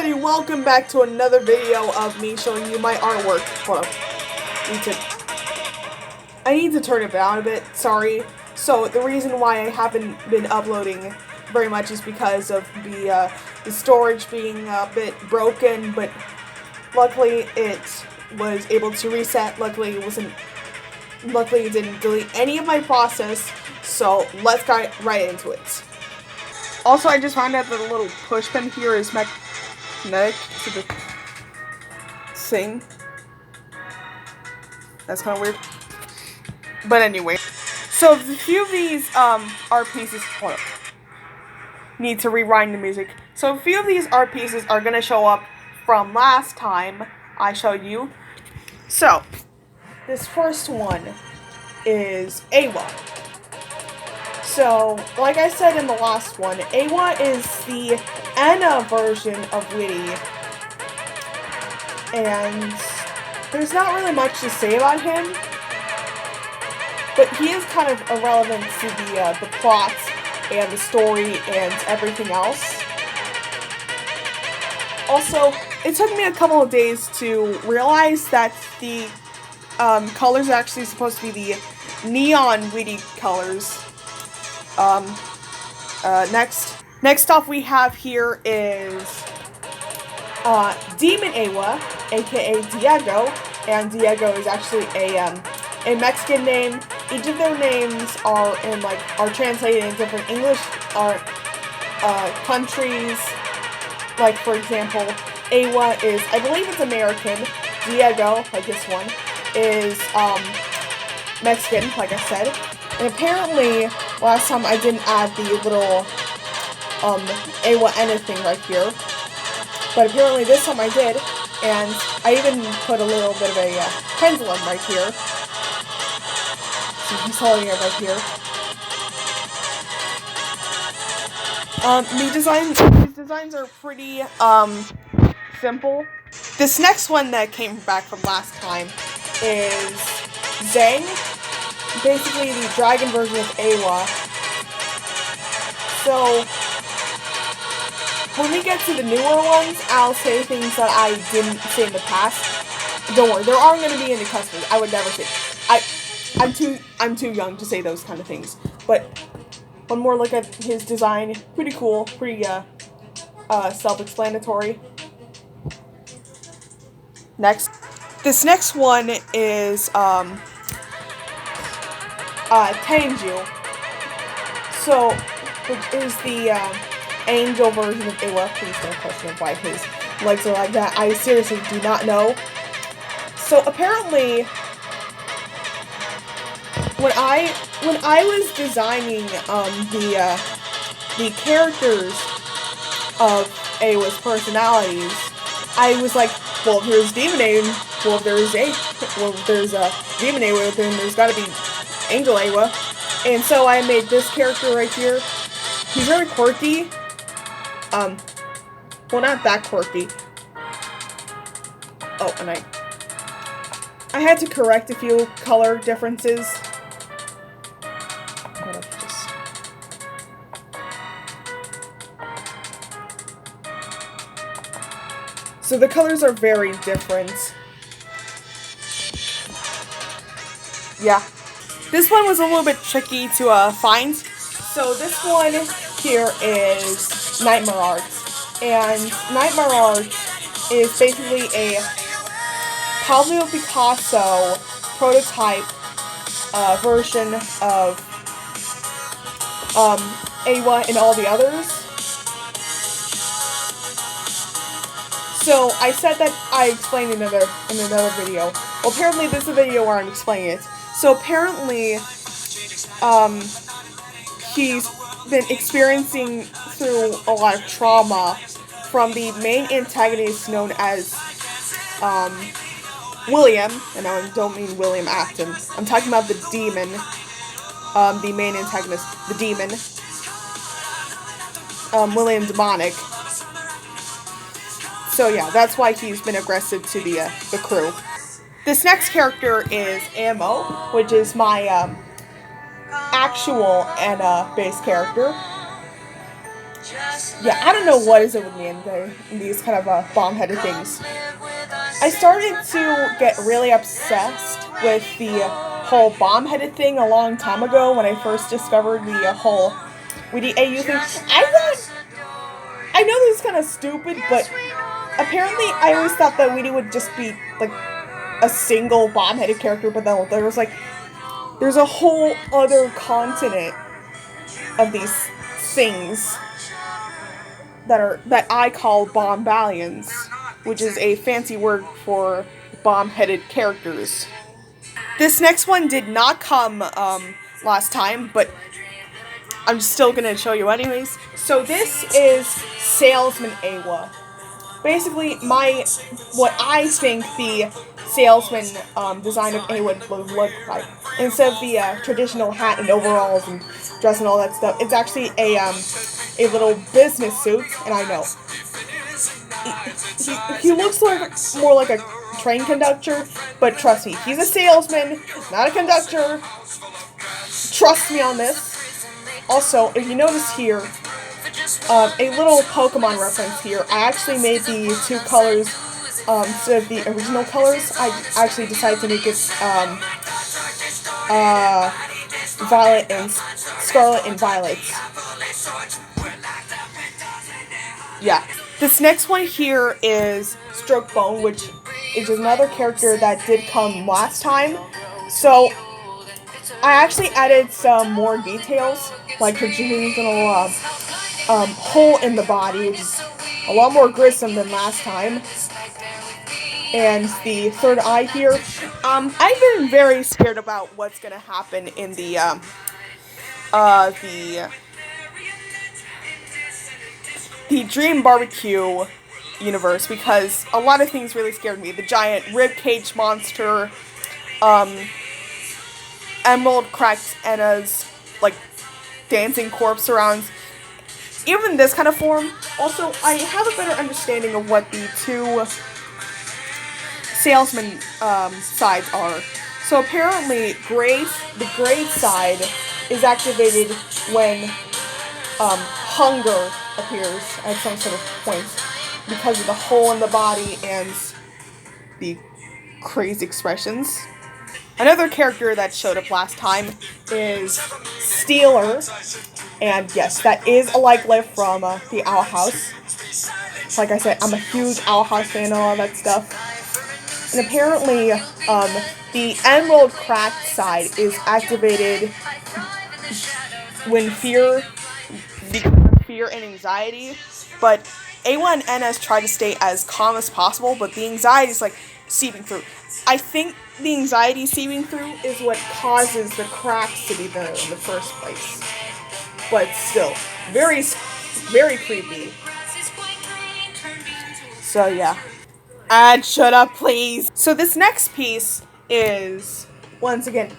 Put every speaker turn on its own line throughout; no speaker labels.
everybody, welcome back to another video of me showing you my artwork. Hold up. I need to turn it down a bit, sorry. So the reason why I haven't been uploading very much is because of the storage being a bit broken, but luckily it was able to reset. Luckily it didn't delete any of my process, so let's get right into it. Also, I just found out that the little push pin here is magnetic to the thing. That's kind of weird. But anyway, so a few of these art pieces. Hold up. Need to rewind the music. So a few of these art pieces are gonna show up from last time I showed you. So this first one is Awa. So, like I said in the last one, Awa is the Anna version of Witty. And there's not really much to say about him, but he is kind of irrelevant to the plot and the story and everything else. Also, it took me a couple of days to realize that the colors are actually supposed to be the neon Witty colors. Next off we have here is Demon Awa, aka Diego, and Diego is actually a Mexican name. Each of their names are translated in different English countries. Like, for example, Awa is, I believe it's American. Diego, like this one, is Mexican, like I said. And apparently, last time I didn't add the little Awa anything right here. But apparently this time I did, and I even put a little bit of a pendulum right here. So he's holding it right here. These designs are pretty simple. This next one that came back from last time is Zang, basically the dragon version of Awa. So when we get to the newer ones, I'll say things that I didn't say in the past. Don't worry, there aren't going to be any customers. I would never say. I'm too young to say those kind of things. But one more look at his design. Pretty cool. Pretty self-explanatory. This next one is Tenju. So, which is the angel version of Awa. Please don't question why his legs are like that. I seriously do not know. So apparently, when I was designing the characters of Awa's personalities, I was like, well, if there's Demon Awa, if there's Demon Awa, then there's gotta be Angel Awa. And so I made this character right here. He's very quirky. Well, not that quirky. Oh, and I had to correct a few color differences. Hold up, So the colors are very different. Yeah. This one was a little bit tricky to find. So this one here is Nightmare Arts. And Nightmare Arts is basically a Pablo Picasso prototype version of Awa and all the others. So I said that I explained in another video. Well, apparently this is a video where I'm explaining it. So apparently, he's been experiencing through a lot of trauma from the main antagonist known as William, and I don't mean William Afton. I'm talking about the demon, the main antagonist, the demon, William Demonic. So yeah, that's why he's been aggressive to the crew. This next character is Ammo, which is my actual Anna base character. yeah, I don't know what is it with me and these kind of bomb-headed things. I started to get really obsessed with the whole bomb-headed thing a long time ago when I first discovered the whole Weedy AU thing. I know this is kind of stupid, but apparently I always thought that Weedy would just be like a single bomb-headed character, but then there's a whole other continent of these things that I call bombalions, which is a fancy word for bomb-headed characters. This next one did not come last time, but I'm still gonna show you anyways. So this is Salesman Awa. Basically, what I think the salesman design of Awa would look like. Instead of the traditional hat and overalls and dress and all that stuff, it's actually a little business suit, and I know. He looks like more like a train conductor, but trust me, he's a salesman, not a conductor. Trust me on this. Also, if you notice here, a little Pokemon reference here. I actually made the two colors instead of the original colors. I actually decided to make it Violet and Scarlet and Violet. Yeah. This next one here is Stroke Bone, which is another character that did come last time. So I actually added some more details, like her traditional hole in the body, which is a lot more gruesome than last time. And the third eye here. I've been very scared about what's gonna happen in the Dream Barbecue universe, because a lot of things really scared me. The giant ribcage monster, Emerald cracked Anna's like dancing corpse surrounds. Even this kind of form. Also, I have a better understanding of what the two salesman sides are. So apparently, the gray side is activated when hunger appears at some sort of point because of the hole in the body and the crazy expressions. Another character that showed up last time is Steeler. And yes, that is a life from the Owl House. Like I said, I'm a huge Owl House fan and all that stuff. And apparently, the Emerald Cracked side is activated when fear and anxiety. But A1 and NS try to stay as calm as possible, but the anxiety is like seeping through. I think the anxiety seeping through is what causes the cracks to be there in the first place. But still, very, very creepy. So yeah. And shut up, please. So this next piece is, once again,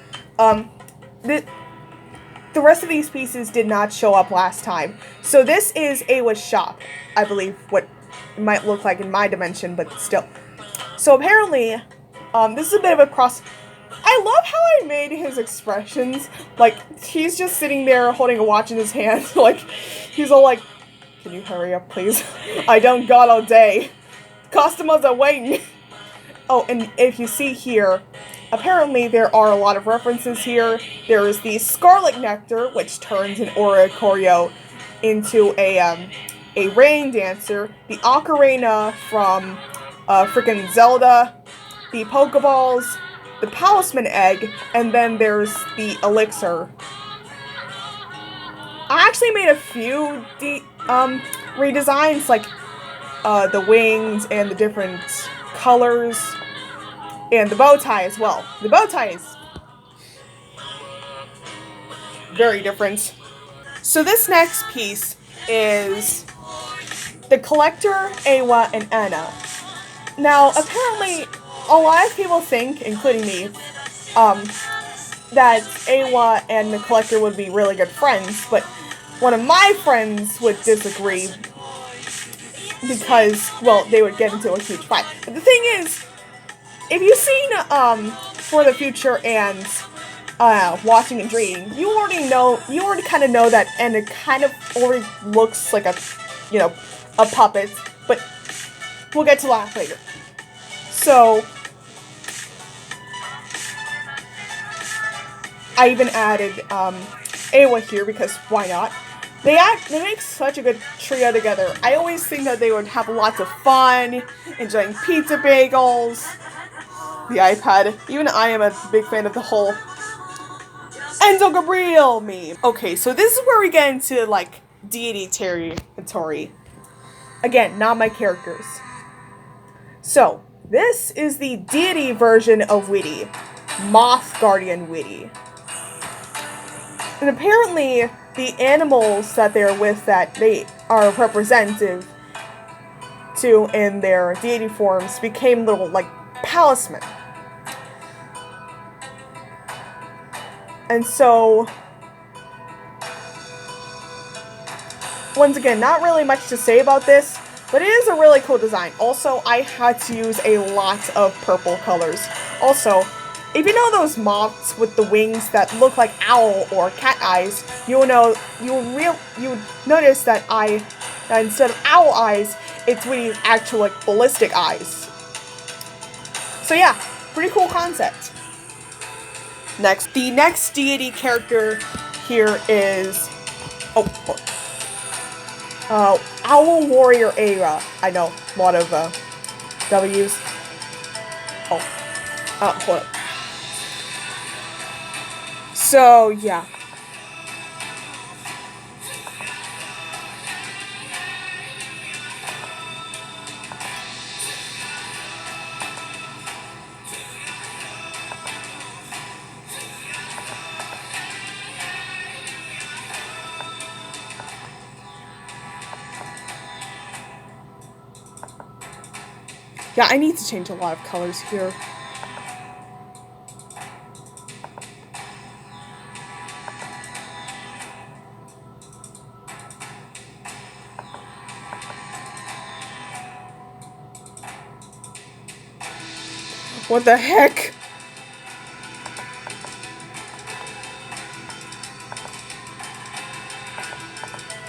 the rest of these pieces did not show up last time. So this is Awa's shop, I believe, what it might look like in my dimension, but still. So apparently, this is a bit of a cross. I love how I made his expressions. Like, he's just sitting there holding a watch in his hand. Like, he's all like, can you hurry up, please? I don't got all day. Customers are waiting. Oh, and if you see here, apparently there are a lot of references here. There is the Scarlet Nectar, which turns an Oricorio into a rain dancer. The Ocarina from frickin' Zelda. The Pokeballs. The Palisman Egg. And then there's the Elixir. I actually made a few redesigns, like the wings and the different colors. And the bow tie as well. The bow tie is very different. So this next piece is the Collector, Awa, and Anna. Now, apparently, a lot of people think, including me, that Awa and the Collector would be really good friends, but one of my friends would disagree because, well, they would get into a huge fight. But the thing is, if you've seen For the Future and Watching and Dreaming, you already kind of know that, and it kind of already looks like a you know, a puppet, but we'll get to that later. So, I even added Ayla here because why not? They make such a good trio together. I always think that they would have lots of fun, enjoying pizza bagels, the iPad. Even I am a big fan of the whole Enzo Gabriel meme. Okay, so this is where we get into, like, deity territory. Again, not my characters. So, this is the deity version of Whitty. Moth Guardian Whitty. And apparently, the animals that they're with that they are representative to in their deity forms became little, like, palismen. And so, once again, not really much to say about this, but it is a really cool design. Also, I had to use a lot of purple colors. Also, if you know those moths with the wings that look like owl or cat eyes, you would notice that instead of owl eyes, it's really actual, like, ballistic eyes. So yeah, pretty cool concept. The next deity character here is Owl Warrior Ayla. I know, a lot of W's. Hold up. So, yeah. Yeah, I need to change a lot of colors here. What the heck?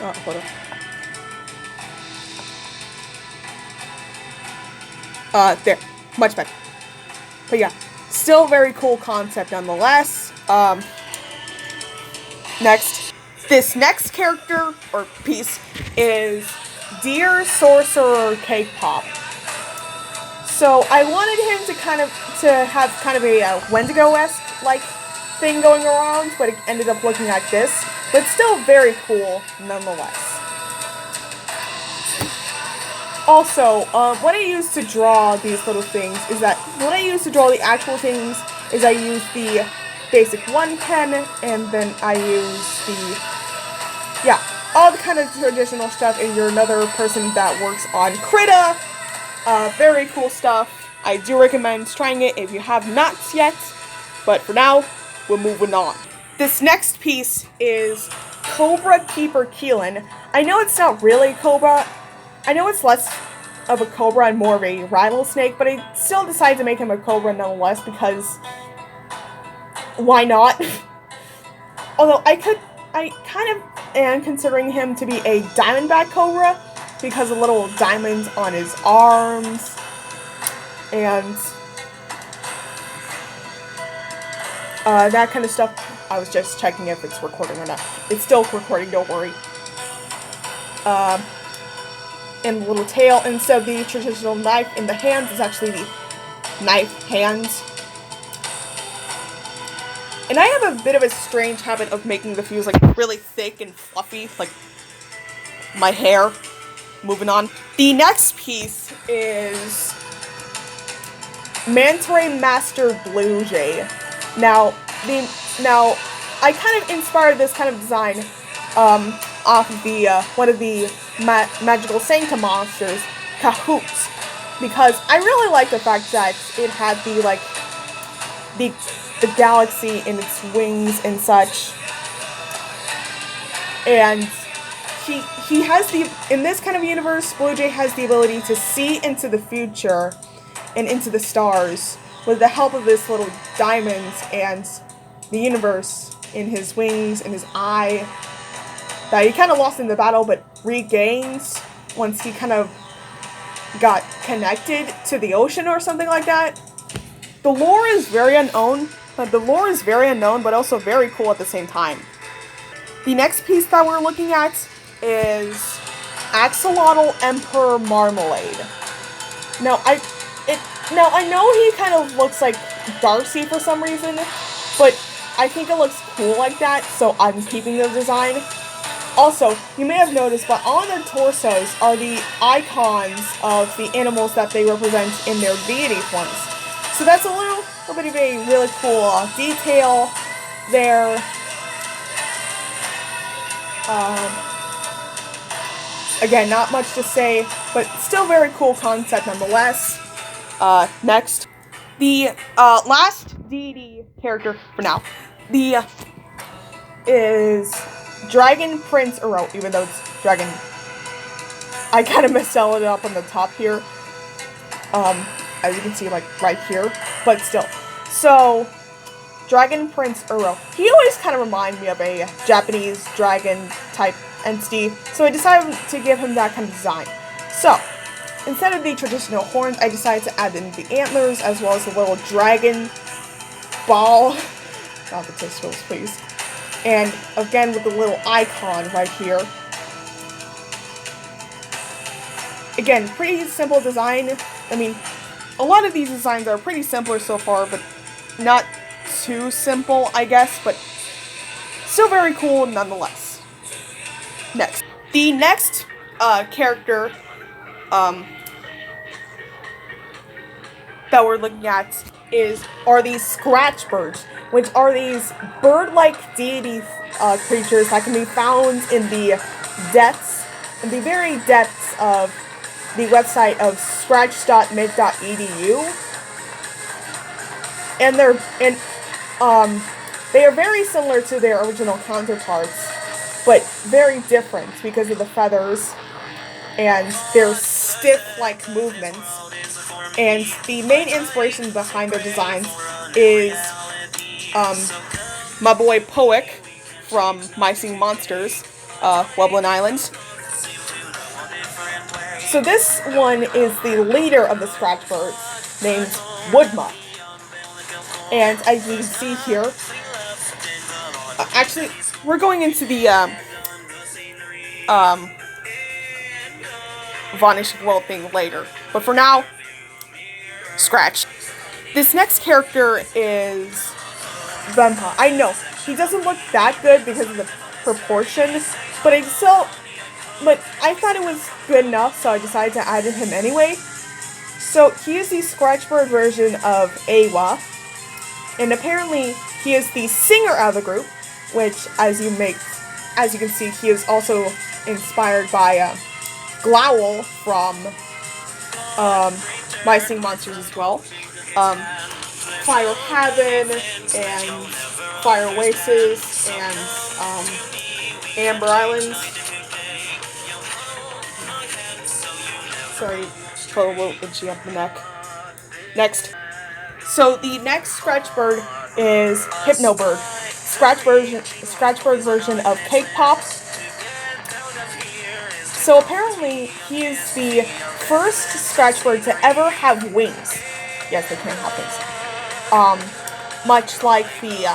Oh, hold on. There. Much better. But yeah, still very cool concept nonetheless. This next character, or piece, is Dear Sorcerer Cake Pop. So I wanted him to have kind of a Wendigo-esque like thing going around, but it ended up looking like this. But still very cool nonetheless. Also, what I use to draw these little things is that when I use to draw the actual things is I use the basic 1 pen, and then I use all the kind of traditional stuff, and you're another person that works on Krita. Very cool stuff. I do recommend trying it if you have not yet, but for now, we're moving on. This next piece is Cobra Keeper Keelan. I know it's not really Cobra. I know it's less of a Cobra and more of a rattlesnake, but I still decided to make him a Cobra nonetheless because why not? Although I kind of am considering him to be a Diamondback Cobra because of little diamonds on his arms and that kind of stuff. I was just checking if it's recording or not. It's still recording, don't worry. And the little tail, instead of the traditional knife in the hands, is actually the knife hands. And I have a bit of a strange habit of making the fuse like really thick and fluffy, like my hair. Moving on. The next piece is Manta Ray Master Blue Jay. Now I kind of inspired this kind of design off of the one of the Magical Sanctum monsters, Kahoots, because I really like the fact that it had the galaxy in its wings and such, and he has in this kind of universe, Blue Jay has the ability to see into the future and into the stars with the help of this little diamonds and the universe in his wings and his eye that he kind of lost in the battle but regains once he kind of got connected to the ocean or something like that. The lore is very unknown. But also very cool at the same time. The next piece that we're looking at is Axolotl Emperor Marmalade. Now I know he kind of looks like Darcy for some reason, but I think it looks cool like that, so I'm keeping the design. Also, you may have noticed, but on their torsos are the icons of the animals that they represent in their deity forms. So that's a little bit of a really cool detail there. Again, not much to say, but still very cool concept nonetheless. Next. The last deity character for now is Dragon Prince Uro, even though it's Dragon. I kind of misspelled it up on the top here. As you can see, like right here, but still. So, Dragon Prince Uro. He always kind of reminded me of a Japanese dragon type entity, so I decided to give him that kind of design. So, instead of the traditional horns, I decided to add in the antlers as well as the little dragon ball. Not the testicles, please. And again with the little icon right here. Again, pretty simple design. I mean, a lot of these designs are pretty simpler so far, but not too simple, I guess, but still very cool nonetheless. Next. The next character that we're looking at are these scratch birds, which are these bird-like deity creatures that can be found in the very depths of the website of scratch.mid.edu. And they are very similar to their original counterparts, but very different because of the feathers and their stiff-like movements. And the main inspiration behind their designs is my boy Poick from My Singing Monsters, Wublin Island. So this one is the leader of the Scratch Birds, named Woodmuck. And as you can see here, actually, we're going into the Vanishing World thing later. But for now, Scratch. This next character is Venpa. I know, he doesn't look that good because of the proportions, but I thought it was good enough, so I decided to add in him anyway. So he is the Scratchbird version of Awa, and apparently he is the singer of the group, which, as you can see, he is also inspired by Glowl from My Singing Monsters as well. Fire Haven and Fire Oasis and Amber Island. Sorry, put a little itchy up the neck. Next. So the next Scratch Bird is Hypnobird. Scratch Bird version of Cake Pop. So apparently he is the first Scratch Bird to ever have wings. Yes, they can have wings. Much like the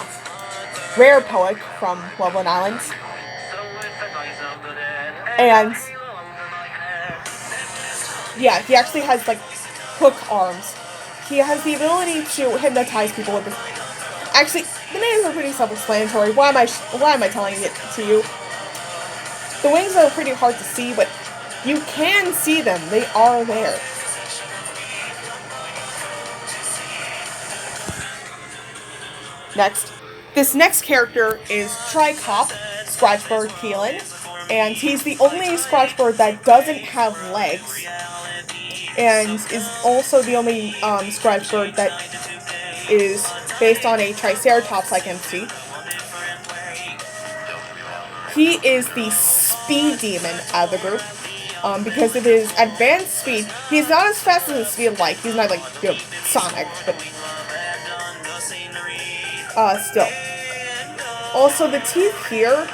rare Poick from Wublin Island. And yeah, he actually has like hook arms. He has the ability to hypnotize people with this. Actually, the names are pretty self-explanatory. Why am I telling it to you? The wings are pretty hard to see, but you can see them. They are there. Next. This next character is Tricop, Scratchbird Keelan, and he's the only Scratchbird that doesn't have legs, and is also the only Scratchbird that is based on a Triceratops-like entity. He is the speed demon of the group, because of his advanced speed. He's not as fast as his speed like. He's not like, you know, Sonic, but still. Also, the teeth here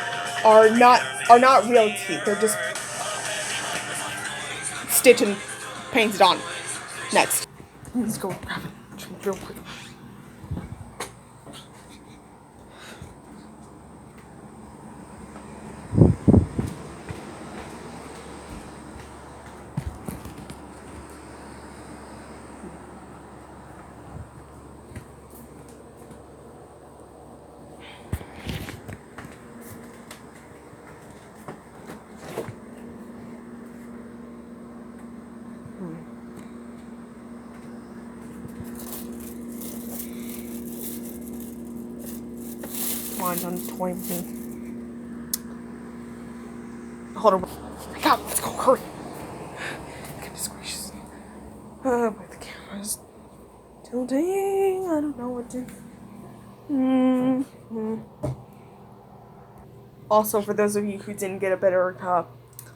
are not real teeth. They're just stitch and paint it on. Next. Let's go grab a drink real quick. Mine's on 20. Hold on. God, let's go. Hurry. Goodness gracious. But the camera's tilting. I don't know what to. Also, for those of you who didn't get a better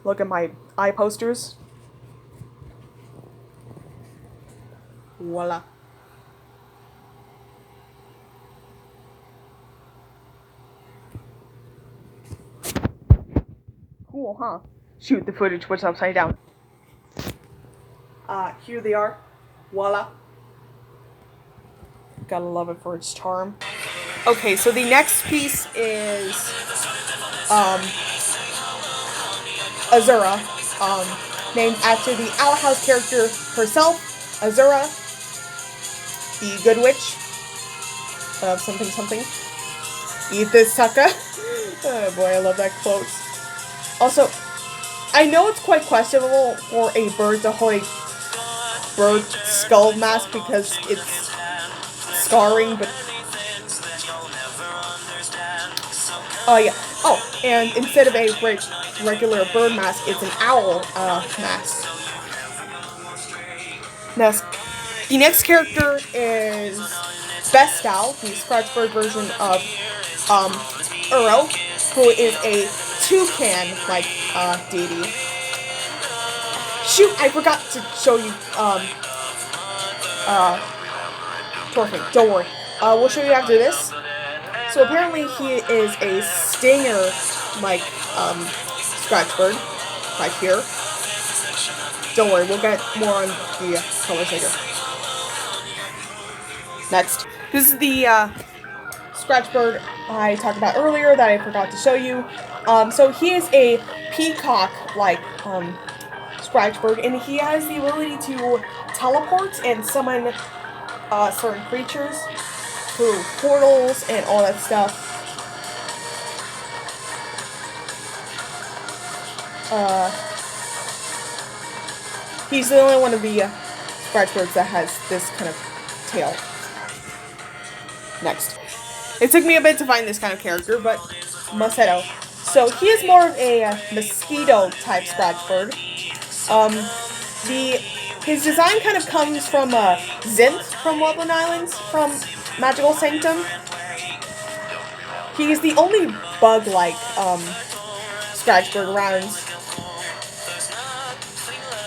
look at my eye posters. Voila. Cool, huh? Shoot, the footage was upside down. Here they are. Voila. Gotta love it for its charm. Okay, so the next piece is Azura, named after the Owl House character herself, Azura, the Good Witch of something something. Eat this, sucker. Oh boy, I love that quote. Also, I know it's quite questionable for a bird to hold a bird skull mask because it's scarring, but yeah. Oh, and instead of a regular bird mask, it's an owl mask. Next, the next character is Bestal, the Scratchbird version of Uro, who is a toucan-like deity. Shoot, I forgot to show you Torfing. Don't worry. We'll show you after this. So apparently he is a stinger like Scratchbird right here. Don't worry, we'll get more on the colors later. Next. This is the Scratchbird I talked about earlier that I forgot to show you. So he is a peacock-like Scratchbird, and he has the ability to teleport and summon certain creatures through portals and all that stuff. He's the only one of the Scratchbirds that has this kind of tail. Next. It took me a bit to find this kind of character, but Musetto. So he is more of a mosquito-type Scratchbird. His design kind of comes from Zinth from Woodland Islands from Magical Sanctum. He's the only bug-like Scratchbird around.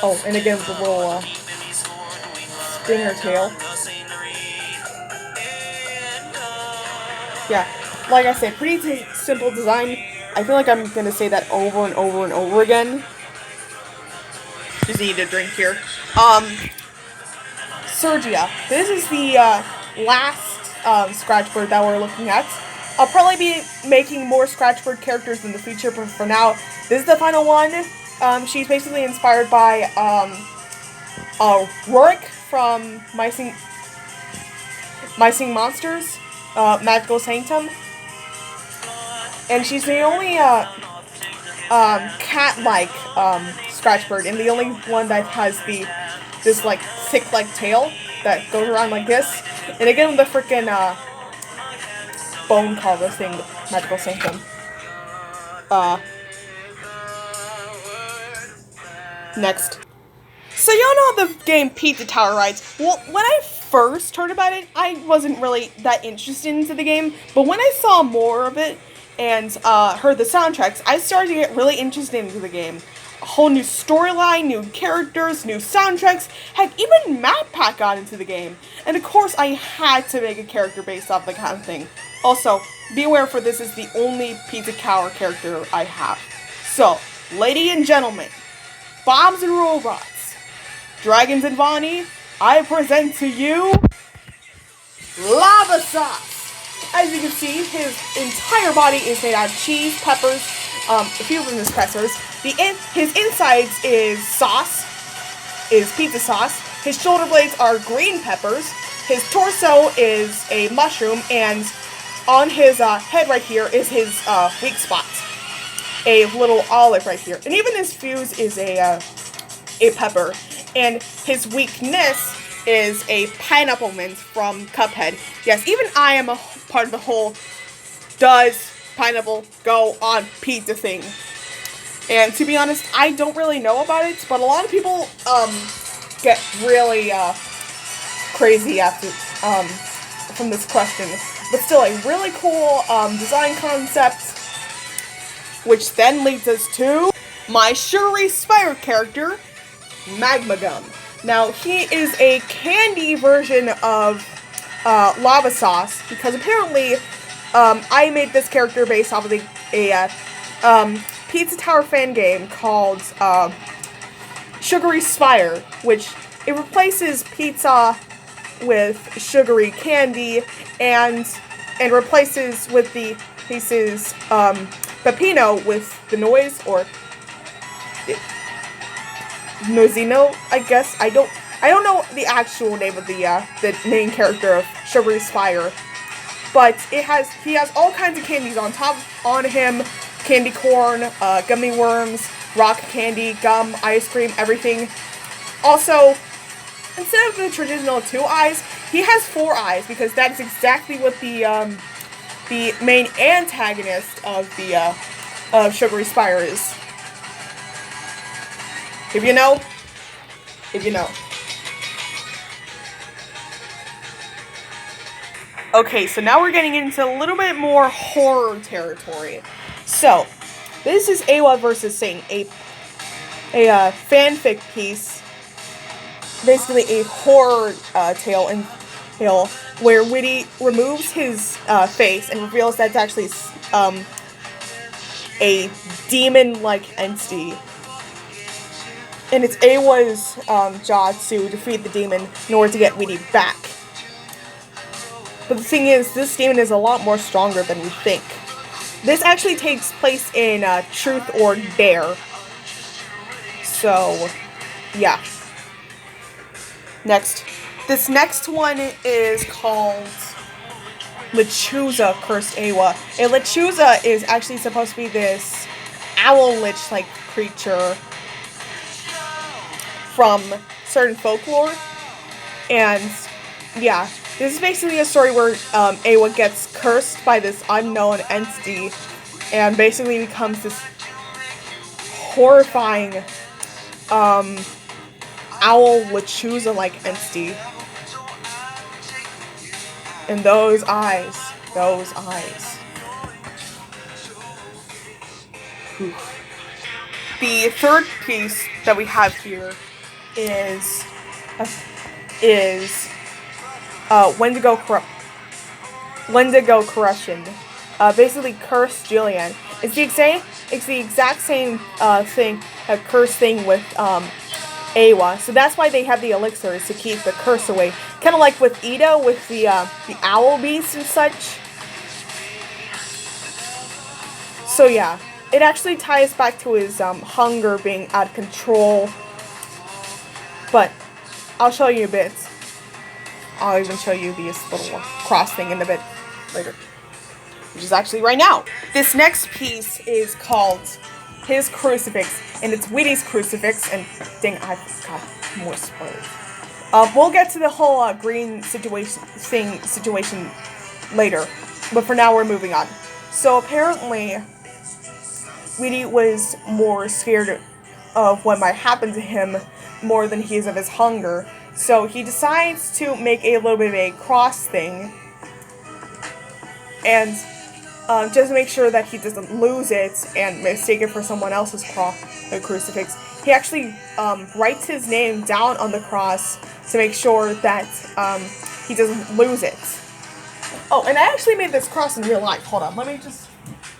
Oh, and again with the little stinger tail. Yeah, like I said, pretty simple design. I feel like I'm gonna say that over and over and over again. Just need a drink here. Sergia. This is the last Scratchbird that we're looking at. I'll probably be making more Scratchbird characters in the future, but for now, this is the final one. She's basically inspired by Rorik from My Sing Monsters, Magical Sanctum. And she's the only cat-like Scratchbird, and the only one that has this like thick-like tail that goes around like this. And again, the frickin' bone carver thing, Magical Sanctum. Next. So y'all know the game Pizza Tower Rides. Well, when I first heard about it, I wasn't really that interested into the game, but when I saw more of it and heard the soundtracks, I started to get really interested into the game. A whole new storyline, new characters, new soundtracks, heck, even map pack got into the game. And of course, I had to make a character based off the kind of thing. Also, be aware for this is the only Pizza Tower character I have. So, ladies and gentlemen, Bombs and Robots, Dragons and Vonnie, I present to you Lava Sauce! As you can see, his entire body is made out of cheese, peppers, a few of them is peppers. His insides is sauce, is pizza sauce. His shoulder blades are green peppers. His torso is a mushroom, and on his head right here is his weak spot, a little olive right here. And even his fuse is a pepper. And his weakness is a pineapple mint from Cuphead. Yes, even I am a part of the whole does pineapple go on pizza thing. And to be honest, I don't really know about it, but a lot of people get really crazy after from this question. But still, a really cool design concept, which then leads us to my Sugary Spire character, Magma Gum. Now, he is a candy version of Lava Sauce, because apparently I made this character based off of a Pizza Tower fan game called Sugary Spire, which it replaces pizza with sugary candy and replaces with the pieces Peppino with the noise, or Noisino, I guess. I don't know the actual name of the main character of Sugary Spire, but he has all kinds of candies on him: candy corn, gummy worms, rock candy, gum, ice cream, everything. Also, instead of the traditional 2 eyes, he has 4 eyes, because that is exactly what the main antagonist of Sugary Spire is. If you know, if you know. Okay, so now we're getting into a little bit more horror territory. So, this is Eywa vs. Satan, a fanfic piece, basically a horror tale where Witty removes his face and reveals that's actually a demon-like entity. And it's Eywa's job to defeat the demon in order to get Witty back. But the thing is, this demon is a lot more stronger than we think. This actually takes place in Truth or Dare. So, yeah. Next. This next one is called Lechuza Cursed Eywa. And Lechuza is actually supposed to be this owl lich-like creature from certain folklore. And, yeah. This is basically a story where Eywa gets cursed by this unknown entity and basically becomes this horrifying owl Lechuza-like entity. And those eyes. Whew. The third piece that we have here is Wendigo Corruption. Basically, Curse Julian. It's the exact same thing, a curse thing with Eywa. So that's why they have the elixirs, to keep the curse away. Kind of like with Ida, with the owl beast and such. So yeah, it actually ties back to his hunger being out of control. But I'll show you a bit. I'll even show you this little cross thing in a bit later, which is actually right now. This next piece is called His Crucifix, and it's Witty's Crucifix, and dang, I've got more spoilers. We'll get to the whole green situation later, but for now we're moving on. So apparently, Witty was more scared of what might happen to him more than he is of his hunger. So he decides to make a little bit of a cross thing, and just to make sure that he doesn't lose it and mistake it for someone else's crucifix, he actually writes his name down on the cross to make sure that he doesn't lose it. Oh, and I actually made this cross in real life. Hold on, let me just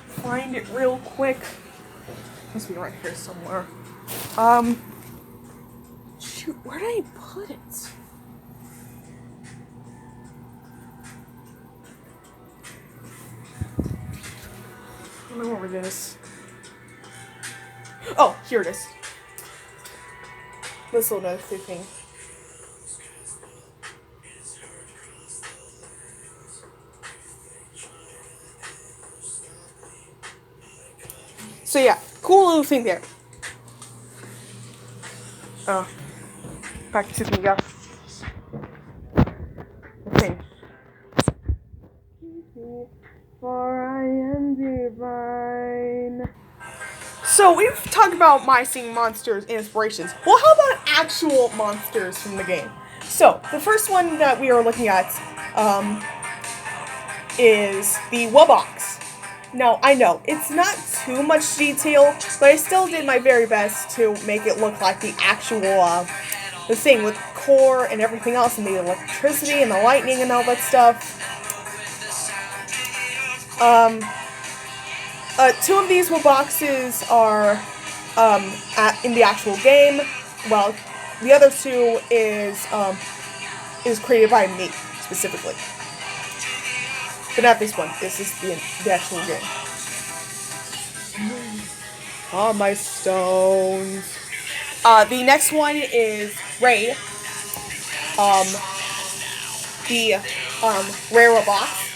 find it real quick. Must be right here somewhere. Shoot, where did I put it? I don't know where it is. Oh, here it is. This little note thing. So yeah, cool little thing there. Oh, back to me, yeah. Okay. For I am divine. So we've talked about my seeing monsters and inspirations. Well, how about actual monsters from the game? So the first one that we are looking at is the Wubbox. Now, I know, it's not too much detail, but I still did my very best to make it look like the actual, the thing with core and everything else, and the electricity and the lightning and all that stuff. Two of these Wubboxes are, in the actual game, while the other two is created by me, specifically. But not this one. This is the actual game. Oh, my stones. The next one is Ray. The Rare Wubbox.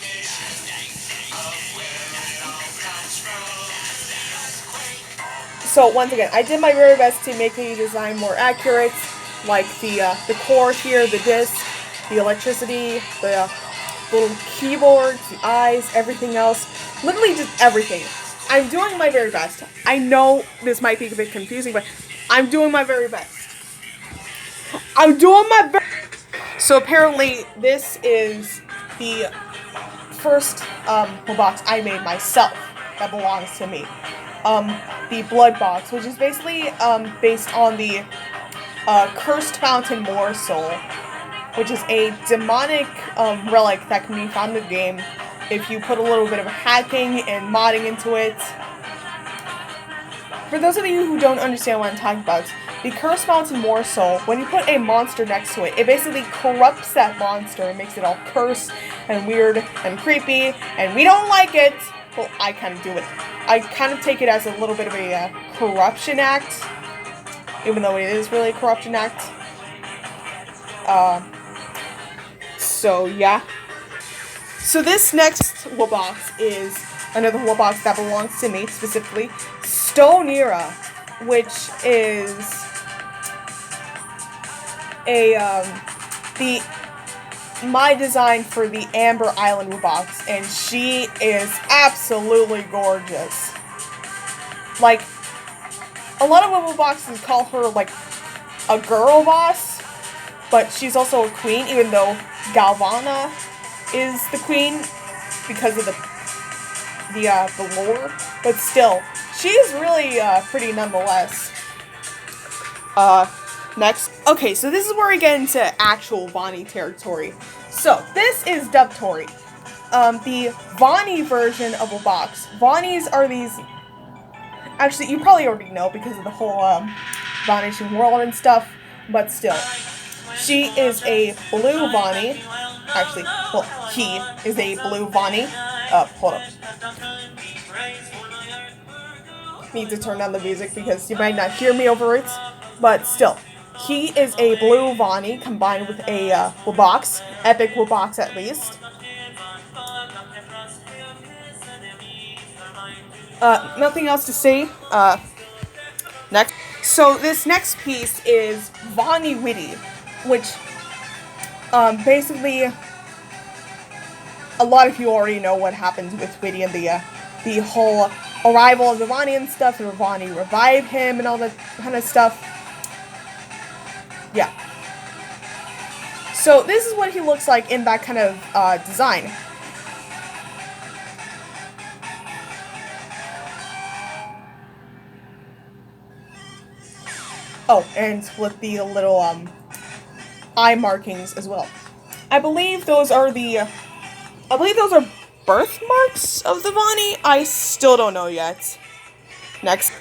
So once again, I did my very best to make the design more accurate, like the core here, the disc, the electricity, the little keyboards, the eyes, everything else. Literally just everything. I'm doing my very best. I know this might be a bit confusing, but I'm doing my very best. I'm doing my best. So apparently this is the first box I made myself that belongs to me. The Blood Box, which is basically based on the Cursed Fountain Morsel, which is a demonic relic that can be found in the game if you put a little bit of hacking and modding into it. For those of you who don't understand what I'm talking about, the Cursed Fountain Morsel, when you put a monster next to it, it basically corrupts that monster and makes it all cursed and weird and creepy, and we don't like it. Well, I kind of do it. I kind of take it as a little bit of a corruption act, even though it is really a corruption act. So yeah. So this next Wubbox is another Wubbox that belongs to me, specifically Stonera, which is my design for the Amber Island Wubbox, and she is absolutely gorgeous. Like, a lot of Wubboxes call her like a girl boss, but she's also a queen, even though Galvana is the queen because of the lore. But still, she's really pretty nonetheless. Next. Okay, so this is where we get into actual Vani territory. So, this is Dubtori. The Vani version of Wubbox. Vanis are these... Actually, you probably already know because of the whole Vanishing World and stuff, but still. She is a blue Vani. Actually, well, he is a blue Vani. Hold up. Need to turn down the music because you might not hear me over it, but still. He is a blue Vani combined with a Wubbox. Epic Wubbox, at least. Nothing else to say. Next. So this next piece is Vani Witty, which basically a lot of you already know what happens with Witty and the whole arrival of the Vani and stuff, and Vani revive him and all that kind of stuff. Yeah. So this is what he looks like in that kind of design. Oh, and with the little eye markings as well. I believe those are birthmarks of the Vani. I still don't know yet. Next.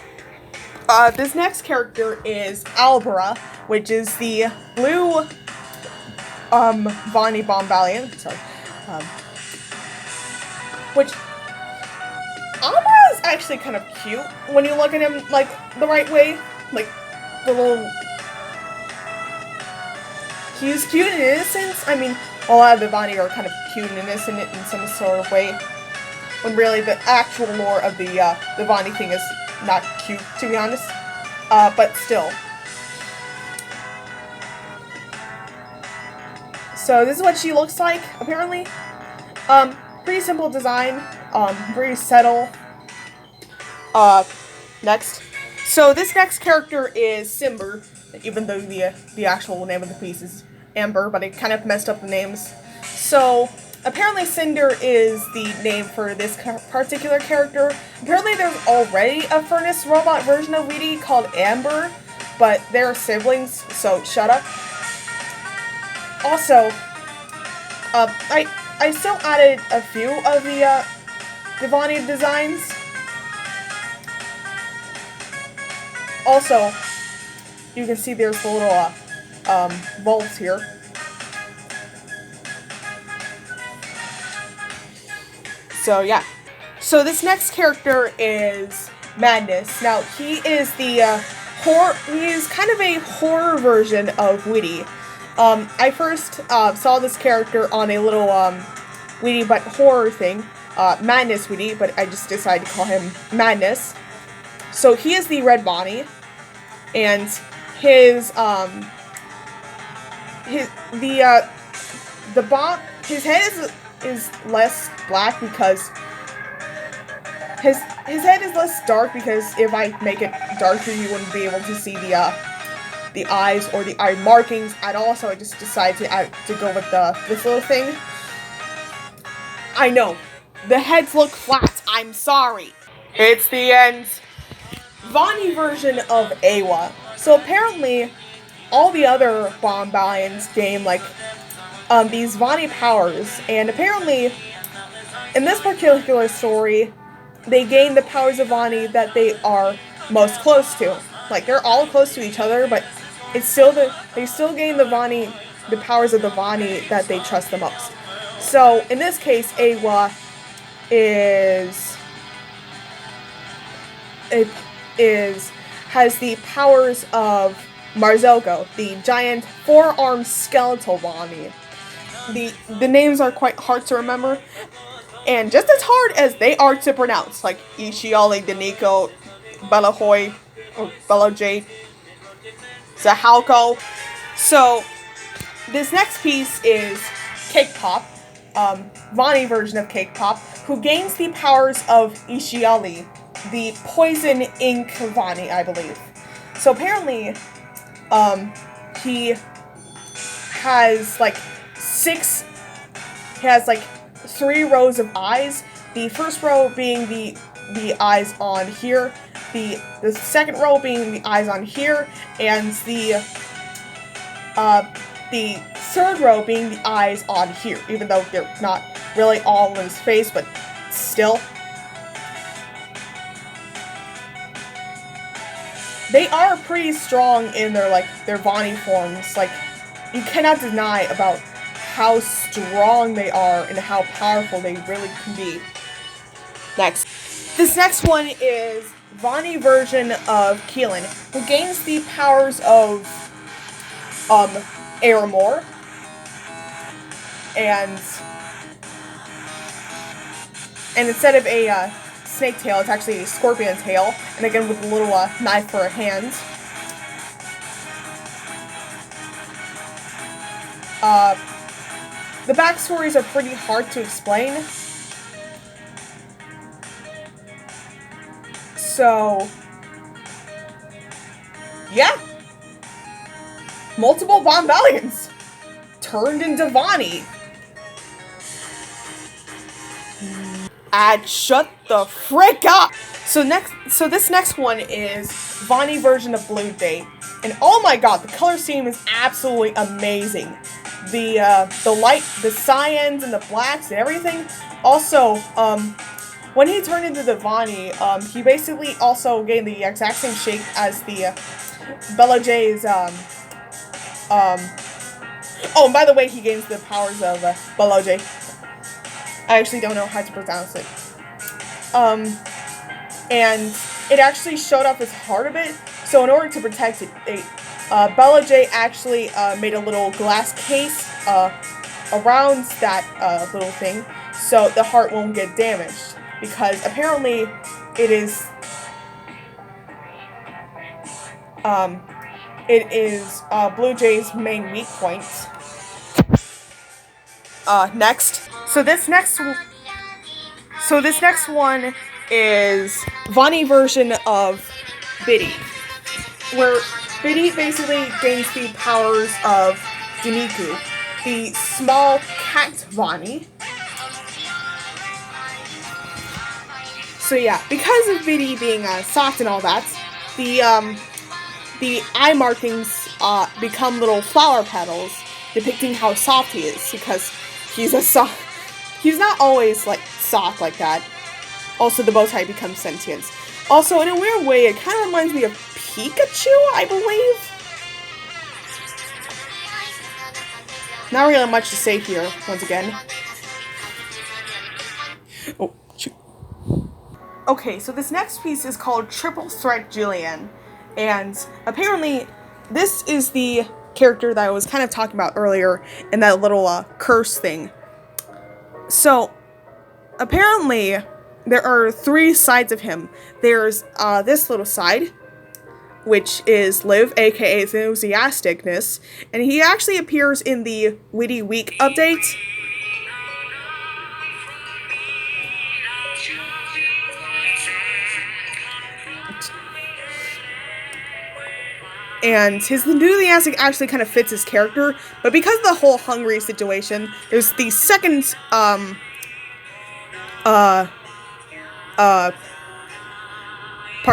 This next character is Albera, which is the blue Vonnie Bombalion. Sorry. Which Albera is actually kind of cute when you look at him like the right way. Like the little. He's cute and innocent. I mean, a lot of the Vonnie are kind of cute and innocent in some sort of way. When really the actual lore of the Vonnie thing is not cute, to be honest. But still. So this is what she looks like, apparently. Pretty simple design. Pretty subtle. Next. So this next character is Cimber, even though the actual name of the piece is Amber, but I kind of messed up the names. So apparently Cinder is the name for this particular character. Apparently there's already a furnace robot version of Weedy called Amber, but they're siblings, so shut up. Also, I still added a few of the Vonnie designs. Also, you can see there's the little vaults here. So yeah. So this next character is Madness. Now he is the horror. He is kind of a horror version of Weedy. I first saw this character on a little Weedy but horror thing, Madness Weedy, but I just decided to call him Madness. So he is the red Vonnie, and his head is less black because his head is less dark, because if I make it darker you wouldn't be able to see the eyes or the eye markings at all, so I just decided to go with this little thing. I know, the heads look flat, I'm sorry. It's the end. Vonnie version of Eywa. So apparently, all the other Bombalions gain like these Vonnie powers, and apparently, in this particular story, they gain the powers of Vonnie that they are most close to. Like they're all close to each other, but it's still they still gain the powers of the Vonnie that they trust the most. So in this case, Eywa has the powers of Marzelgo, the giant four-armed skeletal Vonnie. The names are quite hard to remember, and just as hard as they are to pronounce, like Ishiali, Daniko, Bellahoy, or Bellojade, Zahalko. So this next piece is Cake Pop, Vonnie version of Cake Pop, who gains the powers of Ishiali, the poison ink Vonnie, I believe. So apparently, he has like 3 rows of eyes. The first row being the eyes on here, the second row being the eyes on here, and the third row being the eyes on here, even though they're not really all in his face, but still. They are pretty strong in their Vonnie forms. Like, you cannot deny about how strong they are and how powerful they really can be. Next. This next one is Vonnie version of Keelan, who gains the powers of Aramor, and instead of a snake tail, it's actually a scorpion tail, and again with a little knife for a hand. The backstories are pretty hard to explain. So, yeah. Multiple Bombalions turned into Vonnie. And shut the frick up! So this next one is Vonnie version of Blue Day. And oh my god, the color scheme is absolutely amazing. The light, the cyans and the blacks and everything. Also, when he turned into the Vani, he basically also gained the exact same shape as the Bella J's. Oh, and by the way, he gains the powers of Bella J. I actually don't know how to pronounce it. And it actually showed off his heart a bit. So in order to protect it, Bella J actually made a little glass case around that little thing, so the heart won't get damaged. Because apparently, it is Blue Jay's main weak point. Next. So this next one is Vani version of Biddy, where Biddy basically gains the powers of Diniku, the small cat Vani. So yeah, because of Biddy being soft and all that, the eye markings become little flower petals, depicting how soft he is, because he's not always like soft like that. Also, the bow tie becomes sentient. Also, in a weird way, it kind of reminds me of Pikachu, I believe. Not really much to say here, once again. Oh, shoot. Okay, so this next piece is called Triple Threat Julian. And apparently, this is the character that I was kind of talking about earlier in that little curse thing. So, apparently, there are 3 sides of him. There's this little side, which is Liv, aka Enthusiasticness, and he actually appears in the Witty Week update. And his enthusiastic actually kind of fits his character, but because of the whole hungry situation, there's the second part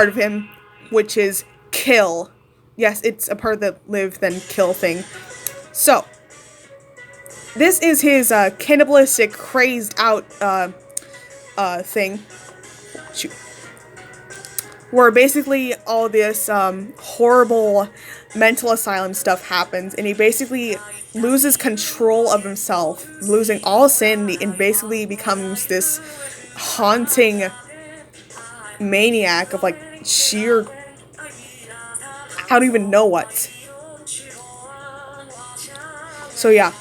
of him, which is kill. Yes, it's a part of the live then kill thing. So this is his cannibalistic crazed out thing. Shoot. Where basically all this horrible mental asylum stuff happens, and he basically loses control of himself, losing all sanity, and basically becomes this haunting maniac of like sheer, I don't even know what. So yeah.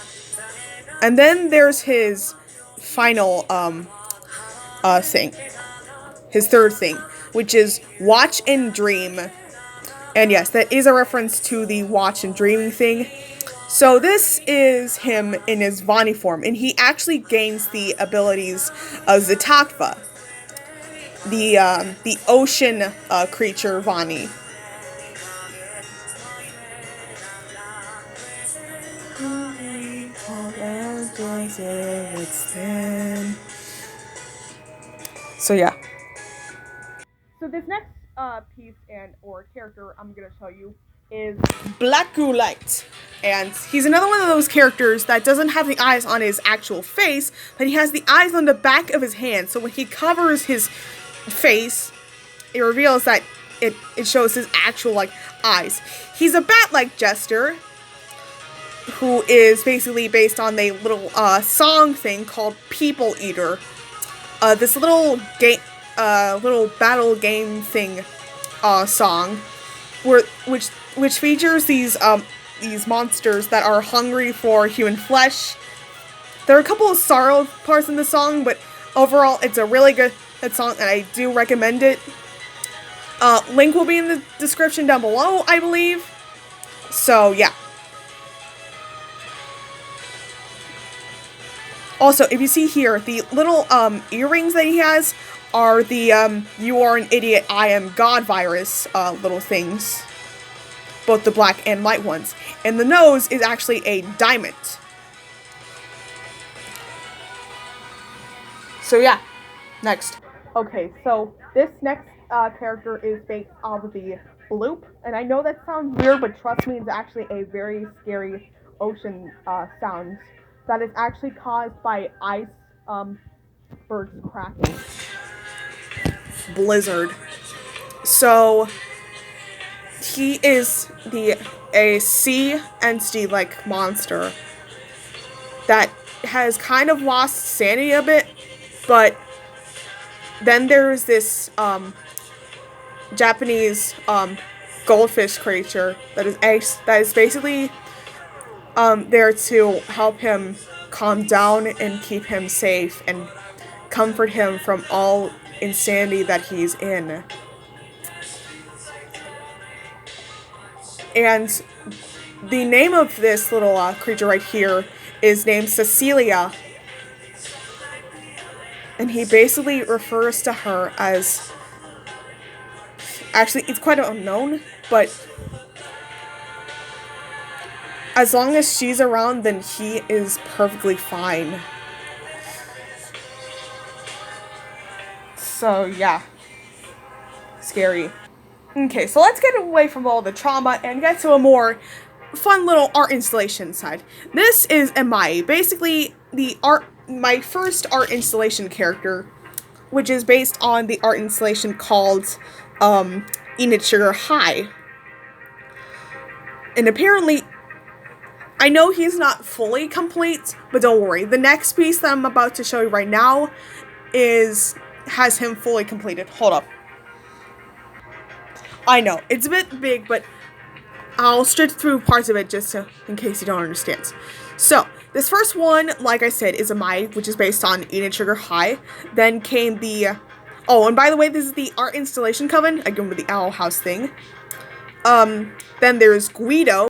And then there's his final thing. His third thing, which is Watch and Dream. And yes, that is a reference to the Watch and Dreaming thing. So this is him in his Vani form, and he actually gains the abilities of Zitakva, the ocean creature Vani. So yeah. So this next piece or character I'm gonna show you is Black Gulite, and he's another one of those characters that doesn't have the eyes on his actual face, but he has the eyes on the back of his hand. So when he covers his face, it reveals that it shows his actual like eyes. He's a bat-like jester who is basically based on a little song thing called People Eater. This little game. Little battle game thing song which features these monsters that are hungry for human flesh. There are a couple of sorrow parts in the song, but overall it's a really good song and I do recommend it. Link will be in the description down below, I believe. So yeah. Also, if you see here, the little earrings that he has are the you are an idiot, I am God virus little things. Both the black and white ones. And the nose is actually a diamond. So yeah, next. Okay, so this next character is based off of the Bloop. And I know that sounds weird, but trust me, it's actually a very scary ocean sound that is actually caused by ice birds cracking. Blizzard. So he is a sea entity like monster that has kind of lost sanity a bit, but then there's this Japanese goldfish creature that is basically there to help him calm down and keep him safe and comfort him from all insanity that he's in. And the name of this little creature right here is named Cecilia. And he basically refers to her as... Actually, it's quite unknown, but as long as she's around, then he is perfectly fine. So, yeah. Scary. Okay, so let's get away from all the trauma and get to a more fun little art installation side. This is Amai, basically my first art installation character, which is based on the art installation called Enid Sugar High. And apparently, I know he's not fully complete, but don't worry. The next piece that I'm about to show you right now has him fully completed. Hold up. I know, it's a bit big, but I'll stretch through parts of it just in case you don't understand. So, this first one, like I said, is Amai, which is based on Enid Sugar High. Then came the... Oh, and by the way, this is the art installation coven, again with the Owl House thing. Then there's Guido.